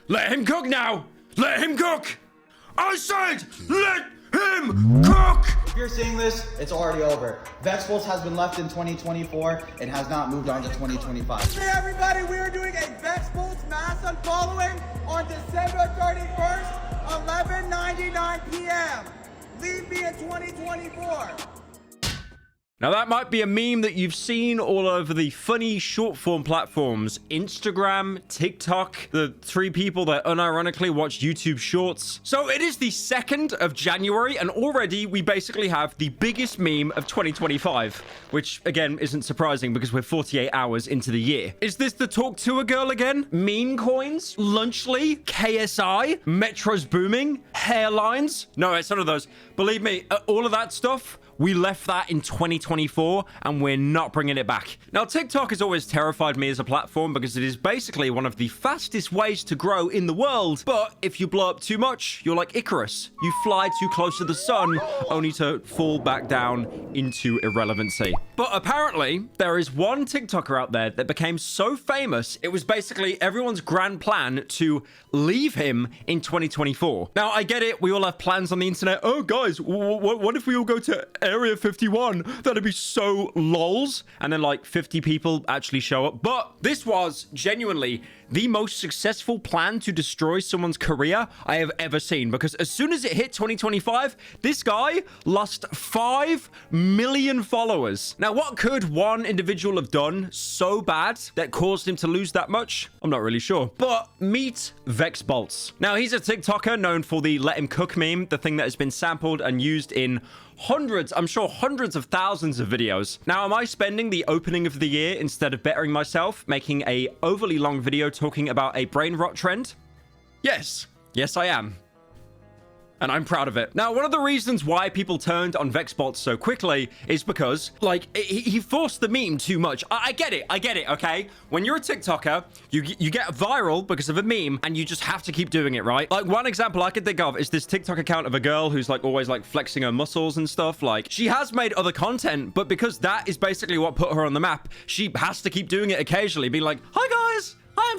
Let him cook now! Let him cook! I said, let him cook! If you're seeing this, it's already over. Vex Boltz has been left in 2024 and has not moved on to 2025. Hey everybody, we are doing a Vex Boltz mass unfollowing on December 31st, 11:99 p.m. Leave me in 2024. Now that might be a meme that you've seen all over the funny short form platforms, Instagram, TikTok, the three people that unironically watch YouTube shorts. So it is the 2nd of January and already we basically have the biggest meme of 2025, which again isn't surprising because we're 48 hours into the year. Is this the talk to a girl again? Meme coins? Lunchly? KSI? Metro's booming? Hairlines? No, it's none of those. Believe me, all of that stuff, we left that in 2024 and we're not bringing it back. Now, TikTok has always terrified me as a platform because it is basically one of the fastest ways to grow in the world. But if you blow up too much, you're like Icarus. You fly too close to the sun only to fall back down into irrelevancy. But apparently, there is one TikToker out there that became so famous, it was basically everyone's grand plan to leave him in 2024. Now, I get it. We all have plans on the internet. Oh, guys, what if we all go to Area 51? That'd be so lols. And then like 50 people actually show up. But this was genuinely the most successful plan to destroy someone's career I have ever seen, because as soon as it hit 2025, this guy lost 5 million followers. Now, what could one individual have done so bad that caused him to lose that much? I'm not really sure. But meet Vex Boltz. Now, he's a TikToker known for the let him cook meme, the thing that has been sampled and used in hundreds, I'm sure hundreds of thousands of videos. Now, am I spending the opening of the year instead of bettering myself, making a overly long video talking about a brain rot trend? Yes. Yes, I am. And I'm proud of it. Now, one of the reasons why people turned on Vex Boltz so quickly is because, like, he forced the meme too much. I get it, okay? When you're a TikToker, you get viral because of a meme, and you just have to keep doing it, right? Like, one example I can think of is this TikTok account of a girl who's, like, always, like, flexing her muscles and stuff. Like, she has made other content, but because that is basically what put her on the map, she has to keep doing it occasionally, being like, hi, guys!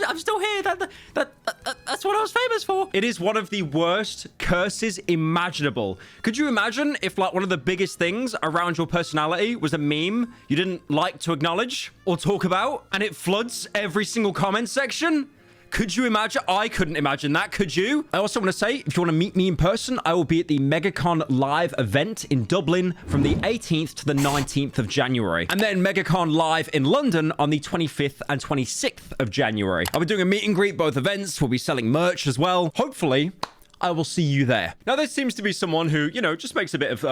I'm still here. That's what I was famous for. It is one of the worst curses imaginable. Could you imagine if like one of the biggest things around your personality was a meme you didn't like to acknowledge or talk about, and it floods every single comment section? Could you imagine? I couldn't imagine that. Could you? I also want to say, if you want to meet me in person, I will be at the MegaCon Live event in Dublin from the 18th to the 19th of January. And then MegaCon Live in London on the 25th and 26th of January. I'll be doing a meet and greet both events. We'll be selling merch as well. Hopefully, I will see you there. Now, this seems to be someone who, you know, just makes a bit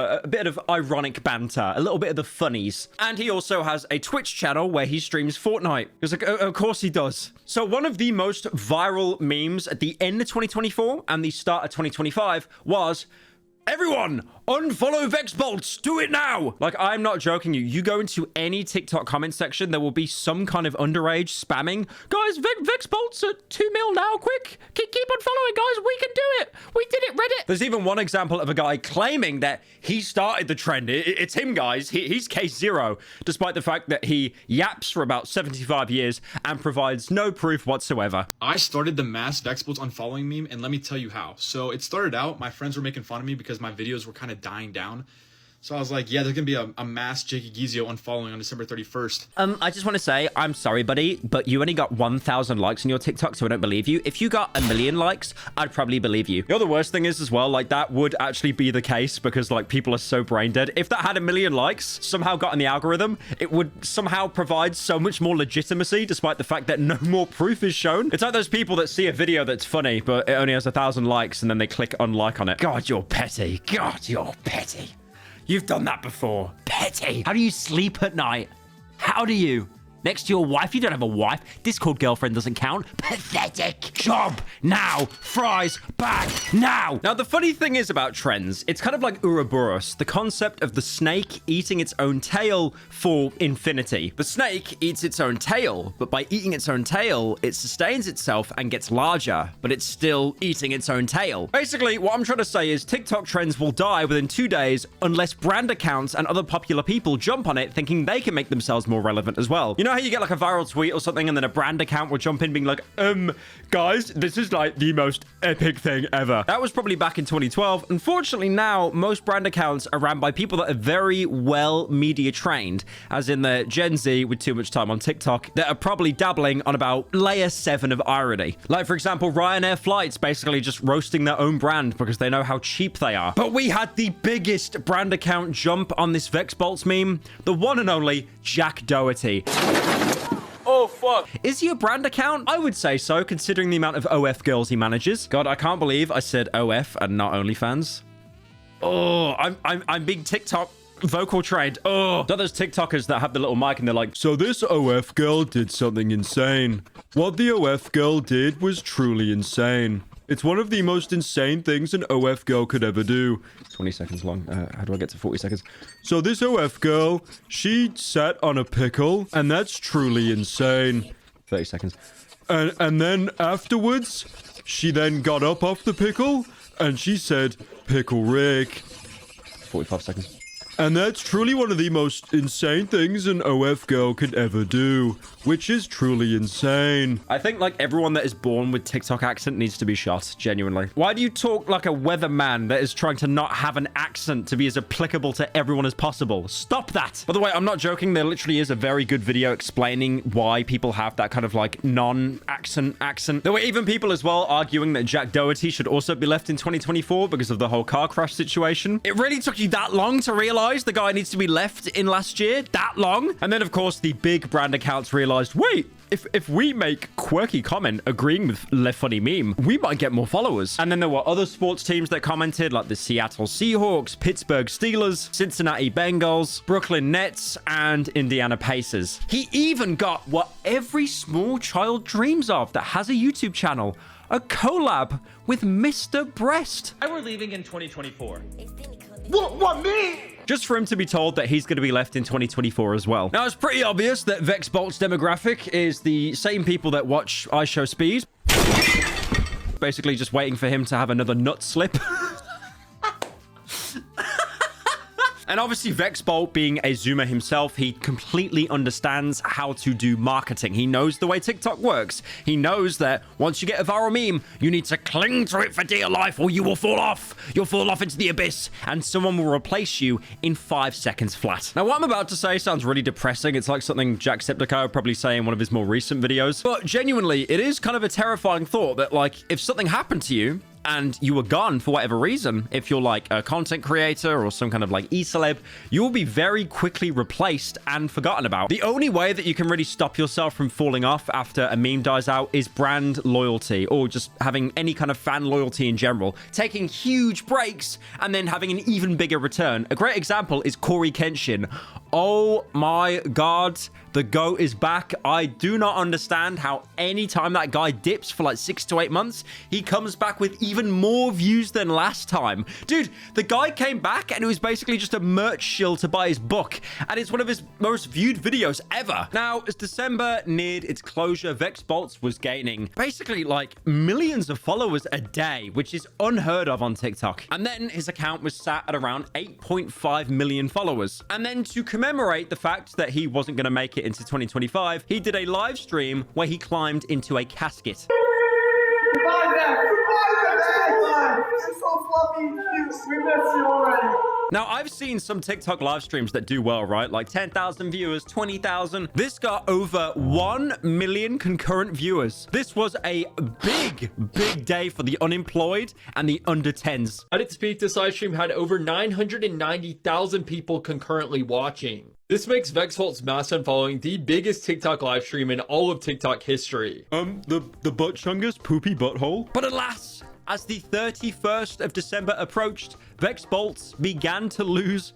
of ironic banter, a little bit of the funnies. And he also has a Twitch channel where he streams Fortnite. Because, like, of course he does. So one of the most viral memes at the end of 2024 and the start of 2025 was, everyone, unfollow Vex Boltz. Do it now. Like, I'm not joking you. You go into any TikTok comment section, there will be some kind of underage spamming. Guys, Vex Boltz at 2 mil now. Quick. Keep unfollowing, guys. We can do it. We did it, Reddit. There's even one example of a guy claiming that he started the trend. It's him, guys. He's case zero, despite the fact that he yaps for about 75 years and provides no proof whatsoever. I started the mass Vex Boltz unfollowing meme, and let me tell you how. So it started out, my friends were making fun of me because my videos were kind of dying down. So I was like, yeah, there's gonna be a mass Jakey Gizio unfollowing on December 31st. I just want to say, I'm sorry, buddy, but you only got 1,000 likes on your TikTok, so I don't believe you. If you got 1 million likes, I'd probably believe you. You know, the worst thing is as well, like, that would actually be the case because, like, people are so brain dead. If that had 1 million likes, somehow got in the algorithm, it would somehow provide so much more legitimacy, despite the fact that no more proof is shown. It's like those people that see a video that's funny, but it only has 1,000 likes, and then they click unlike on it. God, you're petty. God, you're petty. You've done that before. Petty. How do you sleep at night? How do you? Next to your wife? You don't have a wife. Discord girlfriend doesn't count. Pathetic. Job now. Fries back now. Now, the funny thing is about trends, it's kind of like Ouroboros, the concept of the snake eating its own tail for infinity. The snake eats its own tail, but by eating its own tail, it sustains itself and gets larger, but it's still eating its own tail. Basically, what I'm trying to say is TikTok trends will die within 2 days unless brand accounts and other popular people jump on it thinking they can make themselves more relevant as well. You know how you get like a viral tweet or something and then a brand account will jump in being like, guys, this is like the most epic thing ever. That was probably back in 2012. Unfortunately, now most brand accounts are ran by people that are very well media trained, as in the Gen Z with too much time on TikTok, that are probably dabbling on about layer 7 of irony. Like, for example, Ryanair Flights basically just roasting their own brand because they know how cheap they are. But we had the biggest brand account jump on this Vex Boltz meme, the one and only Jack Doherty. Oh, fuck. Is he a brand account? I would say so, considering the amount of OF girls he manages. God, I can't believe I said OF and not OnlyFans. Oh, I'm being TikTok vocal trained. Oh, so those TikTokers that have the little mic and they're like, so this OF girl did something insane. What the OF girl did was truly insane. It's one of the most insane things an OF girl could ever do. 20 seconds long. How do I get to 40 seconds? So this OF girl, she sat on a pickle, and that's truly insane. 30 seconds. And then afterwards, she then got up off the pickle, and she said, Pickle Rick. 45 seconds. And that's truly one of the most insane things an OF girl could ever do, which is truly insane. I think like everyone that is born with TikTok accent needs to be shot, genuinely. Why do you talk like a weatherman that is trying to not have an accent to be as applicable to everyone as possible? Stop that. By the way, I'm not joking. There literally is a very good video explaining why people have that kind of like non-accent accent. There were even people as well arguing that Jack Doherty should also be left in 2024 because of the whole car crash situation. It really took you that long to realize the guy needs to be left in last year? That long? And then, of course, the big brand accounts realized, wait, if we make quirky comment agreeing with Le Funny Meme, we might get more followers. And then there were other sports teams that commented, like the Seattle Seahawks, Pittsburgh Steelers, Cincinnati Bengals, Brooklyn Nets, and Indiana Pacers. He even got what every small child dreams of that has a YouTube channel, a collab with Mr. Breast. We're leaving in 2024. What, me? Just for him to be told that he's going to be left in 2024 as well. Now, it's pretty obvious that Vex Boltz demographic is the same people that watch I Show Speed. Basically just waiting for him to have another nut slip. And obviously, Vex Boltz, being a Zoomer himself, he completely understands how to do marketing. He knows the way TikTok works. He knows that once you get a viral meme, you need to cling to it for dear life or you will fall off. You'll fall off into the abyss and someone will replace you in 5 seconds flat. Now, what I'm about to say sounds really depressing. It's like something Jacksepticeye would probably say in one of his more recent videos. But genuinely, it is kind of a terrifying thought that, like, if something happened to you, and you were gone for whatever reason, if you're like a content creator or some kind of like e-celeb, you will be very quickly replaced and forgotten about. The only way that you can really stop yourself from falling off after a meme dies out is brand loyalty, or just having any kind of fan loyalty in general, taking huge breaks and then having an even bigger return. A great example is Corey Kenshin. Oh my God, the GOAT is back. I do not understand how anytime that guy dips for like 6 to 8 months, he comes back with even more views than last time. Dude, the guy came back and it was basically just a merch shill to buy his book. And it's one of his most viewed videos ever. Now, as December neared its closure, Vex Boltz was gaining basically like millions of followers a day, which is unheard of on TikTok. And then his account was sat at around 8.5 million followers. And then to commemorate the fact that he wasn't going to make it into 2025, he did a live stream where he climbed into a casket. Goodbye, Zach. Goodbye. You're so fluffy and cute. We miss you already. Now, I've seen some TikTok live streams that do well, right? Like 10,000 viewers, 20,000. This got over 1 million concurrent viewers. This was a big day for the unemployed and the under 10s. At its peak, this live stream had over 990,000 people concurrently watching. This makes Vex Boltz mass unfollowing the biggest TikTok live stream in all of TikTok history. The butt chungus poopy butthole. But alas, as the 31st of December approached, Vex Boltz began to lose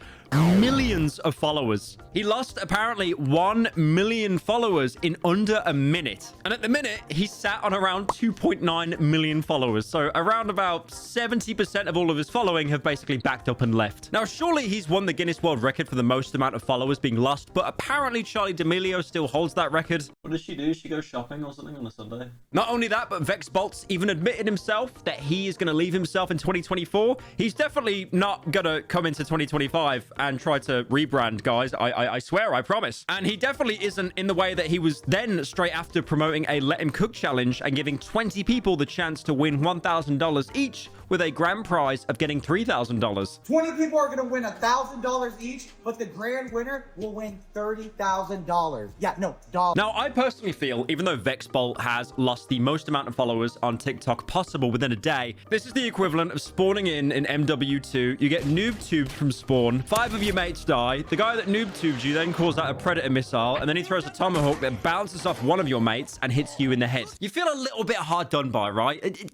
millions of followers. He lost apparently 1 million followers in under a minute. And at the minute, he sat on around 2.9 million followers. So around about 70% of all of his following have basically backed up and left. Now, surely he's won the Guinness World Record for the most amount of followers being lost, but apparently Charli D'Amelio still holds that record. What does she do? She goes shopping or something on a Sunday? Not only that, but Vex Boltz even admitted himself that he is going to leave himself in 2024. He's definitely definitely not gonna come into 2025 and try to rebrand, guys. I swear, I promise. And he definitely isn't in the way that he was then straight after promoting a Let Him Cook challenge and giving 20 people the chance to win $1,000 each with a grand prize of getting $3,000. 20 people are gonna win $1,000 each, but the grand winner will win $30,000. Yeah, no, dollars. Now, I personally feel, even though Vex Boltz has lost the most amount of followers on TikTok possible within a day, this is the equivalent of spawning in MW2. You get noob tubed from spawn, 5 of your mates die, the guy that noob tubed you then calls out a predator missile, and then he throws a tomahawk that bounces off one of your mates and hits you in the head. You feel a little bit hard done by, right?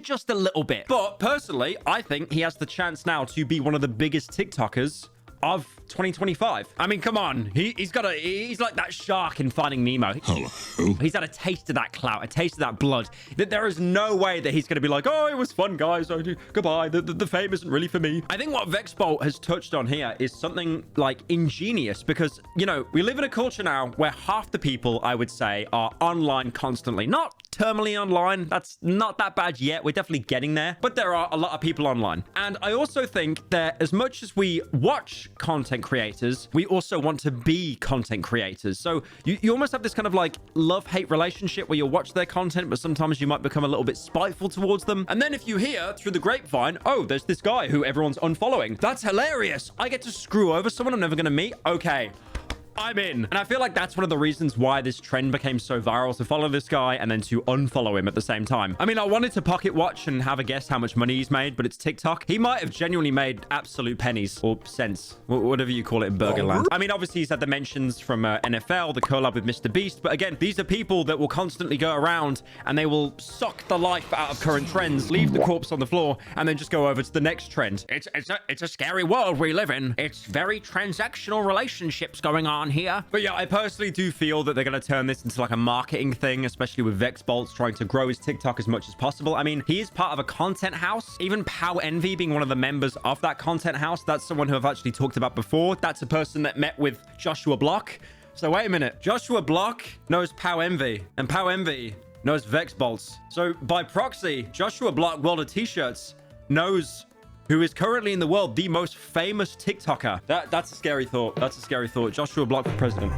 Just a little bit. But personally, I think he has the chance now to be one of the biggest TikTokers of 2025. I mean, come on. He's like that shark in Finding Nemo. Hello. He's had a taste of that clout, a taste of that blood. That there is no way that he's going to be like, oh, it was fun, guys. Oh, goodbye. The fame isn't really for me. I think what Vex Boltz has touched on here is something like ingenious because, you know, we live in a culture now where half the people, I would say, are online constantly. Not terminally online. That's not that bad yet. We're definitely getting there. But there are a lot of people online. And I also think that as much as we watch content creators, we also want to be content creators. So you almost have this kind of like love-hate relationship where you'll watch their content, but sometimes you might become a little bit spiteful towards them. And then if you hear through the grapevine, oh, there's this guy who everyone's unfollowing. That's hilarious. I get to screw over someone I'm never going to meet. Okay. I'm in. And I feel like that's one of the reasons why this trend became so viral, to follow this guy and then to unfollow him at the same time. I mean, I wanted to pocket watch and have a guess how much money he's made, but it's TikTok. He might have genuinely made absolute pennies or cents, whatever you call it in Burgerland. I mean, obviously he's had the mentions from NFL, the collab with Mr. Beast, but again, these are people that will constantly go around and they will suck the life out of current trends, leave the corpse on the floor, and then just go over to the next trend. It's a scary world we live in. It's very transactional relationships going on here. But yeah, I personally do feel that they're going to turn this into like a marketing thing, especially with Vex Boltz trying to grow his TikTok as much as possible. I mean, he is part of a content house. Even Pow Envy being one of the members of that content house, that's someone who I've actually talked about before. That's a person that met with Joshua Block. So wait a minute. Joshua Block knows Pow Envy, and Pow Envy knows Vex Boltz. So by proxy, Joshua Block, World of T-Shirts, knows who is currently in the world the most famous TikToker. That's a scary thought. That's a scary thought. Joshua Block for president.